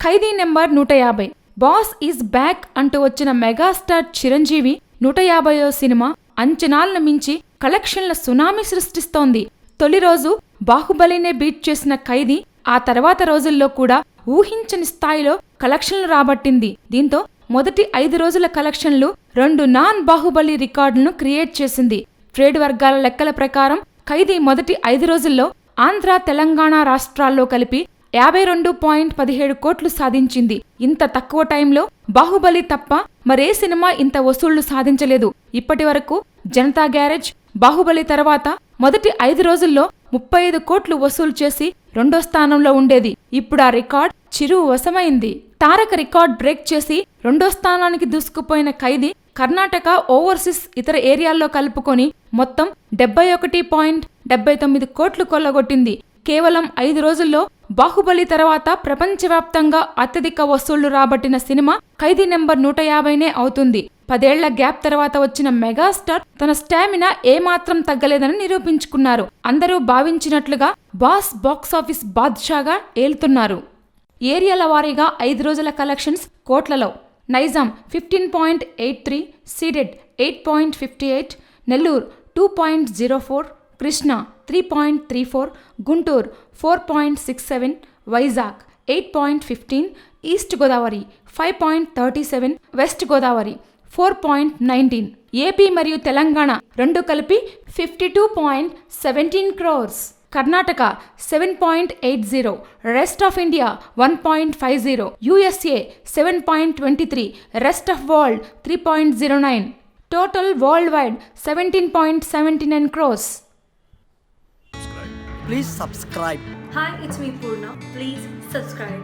Khaidi number 150. Boss is back అంటూ వచ్చిన megastar Chiranjeevi 150వ cinema అంచనాలను మించి కలెక్షన్ల సునామీ సృష్టిస్తోంది. తొలి రోజు బాహుబలినే బీట్ చేసిన ఖైదీ ఆ తర్వాత రోజుల్లో కూడా ఊహించని స్థాయిలో కలెక్షన్లు రాబట్టింది. దీంతో మొదటి 5 రోజుల కలెక్షన్లు 2 నాన్ బాహుబలి రికార్డులను క్రియేట్ చేసింది. ట్రేడ్ వర్గాల లెక్కల ప్రకారం ఖైదీ మొదటి 5 రోజుల్లో ఆంధ్ర, తెలంగాణ రాష్ట్రాల్లో కలిపి 52.17 కోట్లు సాధించింది. ఇంత తక్కువ టైంలో బాహుబలి తప్ప మరే సినిమా ఇంత వసూళ్లు సాధించలేదు. ఇప్పటి వరకు జనతా గ్యారేజ్, బాహుబలి తర్వాత మొదటి 5 రోజుల్లో 35 కోట్లు వసూలు చేసి 2వ స్థానంలో ఉండేది. ఇప్పుడు ఆ రికార్డ్ చిరు వశమైంది. తారక రికార్డ్ బ్రేక్ చేసి 2వ స్థానానికి దూసుకుపోయిన ఖైదీ కర్ణాటక, ఓవర్సీస్ ఇతర ఏరియాల్లో కలుపుకొని మొత్తం 71.79 కోట్లు కొల్లగొట్టింది. కేవలం 5 రోజుల్లో బాహుబలి తర్వాత ప్రపంచవ్యాప్తంగా అత్యధిక వసూళ్లు రాబట్టిన సినిమా ఖైదీ నెంబర్ 150నే అవుతుంది. 10 ఏళ్ల గ్యాప్ తర్వాత వచ్చిన మెగాస్టార్ తన స్టామినా ఏమాత్రం తగ్గలేదని నిరూపించుకున్నారు. అందరూ భావించినట్లుగా బాస్ బాక్సాఫీస్ బాద్షాగా ఏలుతున్నారు. ఏరియాల వారీగా 5 రోజుల కలెక్షన్స్ కోట్లలో. Nizam 15.83, Ceded 8.58, Nellore 2.04, Krishna 3.34, Guntur 4.67, Vizag 8.15, East Godavari 5.37, West Godavari 4.19. AP మరియు తెలంగాణ రెండు కలిపి 52.17 crores. Karnataka 7.80, rest of India 1.50, USA 7.23, rest of world 3.09. Total world wide 17.79 crores. Please subscribe. Hi, it's me Purna. Please subscribe.